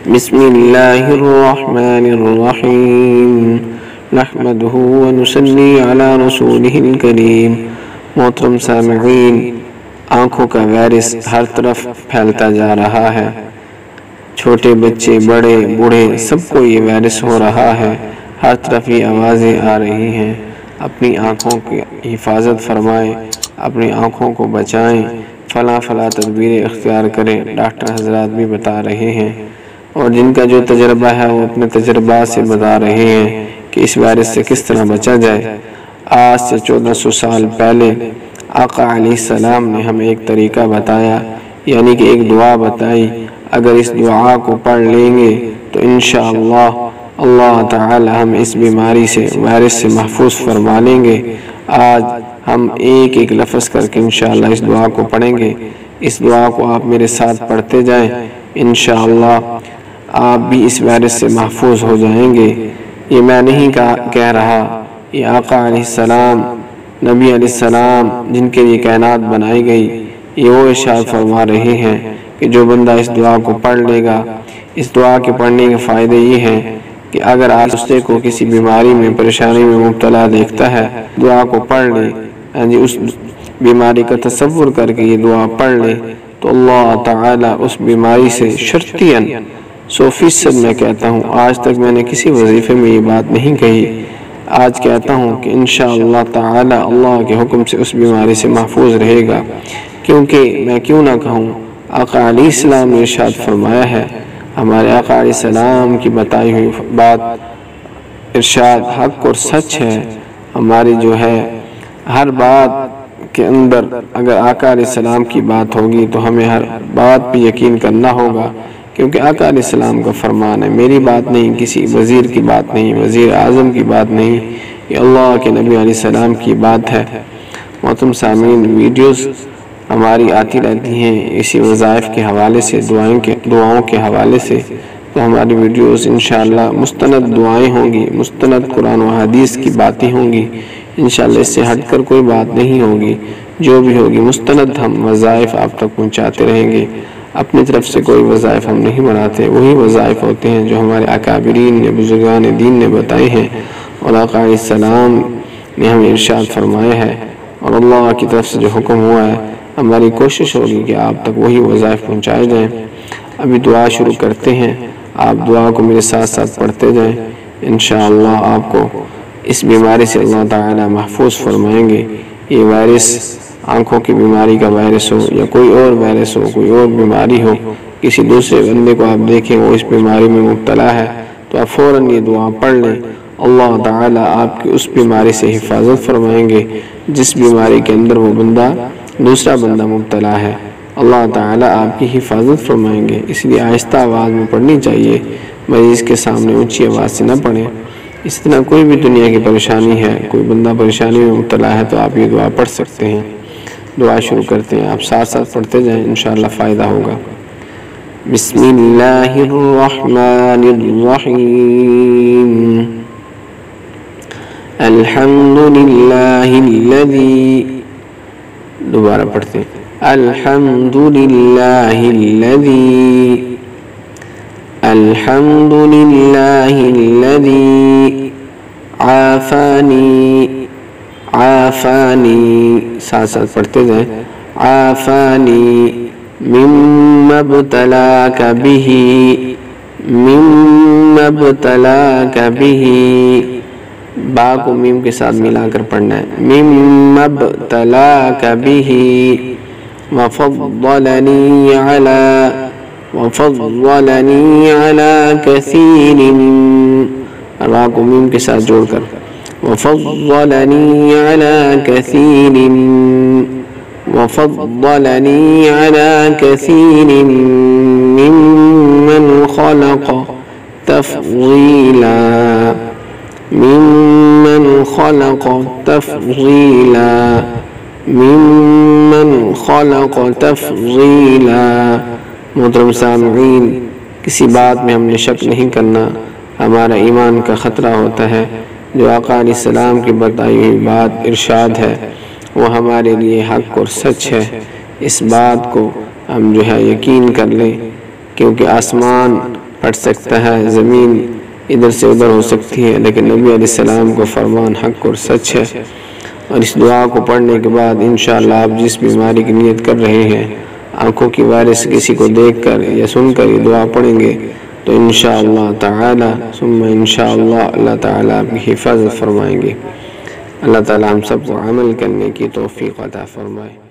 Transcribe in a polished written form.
بسم اللہ الرحمن الرحیم نحمدہ ونصلی علی رسولہ الکریم۔ محترم سامعین، آنکھوں کا وائرس ہر طرف پھیلتا جا رہا ہے۔ چھوٹے بچے، بڑے، بوڑھے، سب کو یہ وائرس ہو رہا ہے۔ ہر طرف یہ آوازیں آ رہی ہیں۔ اپنی آنکھوں کی حفاظت فرمائیں، اپنی آنکھوں کو بچائیں، فلاں تدبیریں اختیار کریں۔ ڈاکٹر حضرات بھی بتا رہے ہیں، اور جن کا جو تجربہ ہے وہ اپنے تجربات سے بتا رہے ہیں کہ اس وائرس سے کس طرح بچا جائے۔ آج سے 1400 سال پہلے آقا علیہ السلام نے ہمیں ایک طریقہ بتایا، یعنی کہ ایک دعا بتائی۔ اگر اس دعا کو پڑھ لیں گے تو انشاءاللہ اللہ تعالی ہم اس بیماری سے، وائرس سے محفوظ فرما لیں گے۔ آج ہم ایک ایک لفظ کر کے انشاءاللہ اس دعا کو پڑھیں گے۔ اس دعا کو آپ میرے ساتھ پڑھتے جائیں، انشاءاللہ آپ بھی اس وائرس سے محفوظ ہو جائیں گے۔ یہ میں نہیں کہہ رہا، یہ آقا علیہ السلام، نبی علیہ السلام جن کے لیے کائنات بنائی گئی، یہ وہ ارشاد فرما رہے ہیں کہ جو بندہ اس دعا کو پڑھ لے گا، اس دعا کے پڑھنے کے فائدے یہ ہیں کہ اگر آپ دوسرے کو کسی بیماری میں، پریشانی میں مبتلا دیکھتا ہے، دعا کو پڑھ لے، اس بیماری کا تصور کر کے یہ دعا پڑھ لے، تو اللہ تعالی اس بیماری سے شرطیاً 100% میں کہتا ہوں، آج تک میں نے کسی وظیفے میں یہ بات نہیں کہی، آج کہتا ہوں کہ انشاءاللہ تعالی اللہ کے حکم سے اس بیماری سے محفوظ رہے گا۔ کیونکہ میں کیوں نہ کہوں، آقا علیہ السلام نے ارشاد فرمایا ہے، ہمارے آقا علیہ السلام کی بتائی ہوئی بات ارشاد حق اور سچ ہے۔ ہماری جو ہے ہر بات کے اندر اگر آقا علیہ السلام کی بات ہوگی تو ہمیں ہر بات پہ یقین کرنا ہوگا، کیونکہ آقا علیہ السلام کا فرمان ہے، میری بات نہیں، کسی وزیر کی بات نہیں، وزیر اعظم کی بات نہیں، یہ اللہ کے نبی علیہ السلام کی بات ہے۔ محترم سامعین، ویڈیوز ہماری آتی رہتی ہیں اسی وظائف کے حوالے سے، دعاؤں کے حوالے سے، تو ہماری ویڈیوز انشاءاللہ مستند دعائیں ہوں گی، مستند قرآن و حدیث کی باتیں ہوں گی، انشاءاللہ اس سے ہٹ کر کوئی بات نہیں ہوگی۔ جو بھی ہوگی مستند ہم وظائف آپ تک پہنچاتے رہیں گے۔ اپنی طرف سے کوئی وظائف ہم نہیں بناتے، وہی وظائف ہوتے ہیں جو ہمارے اکابرین نے، بزرگان دین نے بتائے ہیں، اور آقا علیہ السلام نے ہمیں ارشاد فرمایا ہے، اور اللہ کی طرف سے جو حکم ہوا ہے، ہماری کوشش ہوگی کہ آپ تک وہی وظائف پہنچائے جائیں۔ ابھی دعا شروع کرتے ہیں، آپ دعا کو میرے ساتھ ساتھ پڑھتے جائیں، انشاءاللہ آپ کو اس بیماری سے اللہ تعالی محفوظ فرمائیں گے۔ یہ وائرس آنکھوں کی بیماری کا وائرس ہو یا کوئی اور وائرس ہو، کوئی اور بیماری ہو، کسی دوسرے بندے کو آپ دیکھیں وہ اس بیماری میں مبتلا ہے، تو آپ فوراً یہ دعا پڑھ لیں، اللہ تعالی آپ کی اس بیماری سے حفاظت فرمائیں گے جس بیماری کے اندر وہ بندہ، دوسرا بندہ مبتلا ہے۔ اللہ تعالی آپ کی حفاظت فرمائیں گے، اس لیے آہستہ آواز میں پڑھنی چاہیے، مریض کے سامنے اونچی آواز سے نہ پڑھیں۔ اس طرح کوئی بھی دنیا کی پریشانی ہے، کوئی بندہ پریشانی میں مبتلا ہے تو آپ یہ دعا پڑھ سکتے ہیں۔ دعا شروع کرتے ہیں، آپ ساتھ ساتھ پڑھتے جائیں، انشاءاللہ فائدہ ہوگا۔ بسم اللہ الرحمن الرحیم الحمدللہ الذی، دوبارہ پڑھتے ہیں، الحمدللہ الذی، الحمدللہ الذی عافانی، عافانی، ساتھ ساتھ پڑھتے جائیں، عافانی مما ابتلاک بہ، مما ابتلاک بہ، با کو میم کے ساتھ ملا کر پڑھنا ہے، مما ابتلاک بہ وفضلنی علی کثیر، را کو میم کے ساتھ جوڑ کر، وفضلنی علی کثیر، وفضلنی علی کثیر ممن خلق تفضیلا، ممن خلق تفضیلا، ممن خلق تفضیلا۔ محترم سامعین، کسی بات میں ہم نے شک نہیں کرنا، ہمارا ایمان کا خطرہ ہوتا ہے۔ جو آقا علیہ السلام کی بتائی ہوئی بات ارشاد ہے وہ ہمارے لیے حق اور سچ ہے، اس بات کو ہم جو ہے یقین کر لیں، کیونکہ آسمان پڑھ سکتا ہے، زمین ادھر سے ادھر ہو سکتی ہے، لیکن نبی علیہ السلام کو فرمان حق اور سچ ہے۔ اور اس دعا کو پڑھنے کے بعد انشاءاللہ آپ جس بیماری کی نیت کر رہے ہیں، آنکھوں کی وائرس کسی کو دیکھ کر یا سن کر یہ دعا پڑھیں گے تو انشاءاللہ تعالی ثم انشاءاللہ اللہ تعالی آپ کی حفاظت فرمائیں گے۔ اللہ تعالی ہم سب کو عمل کرنے کی توفیق عطا فرمائے۔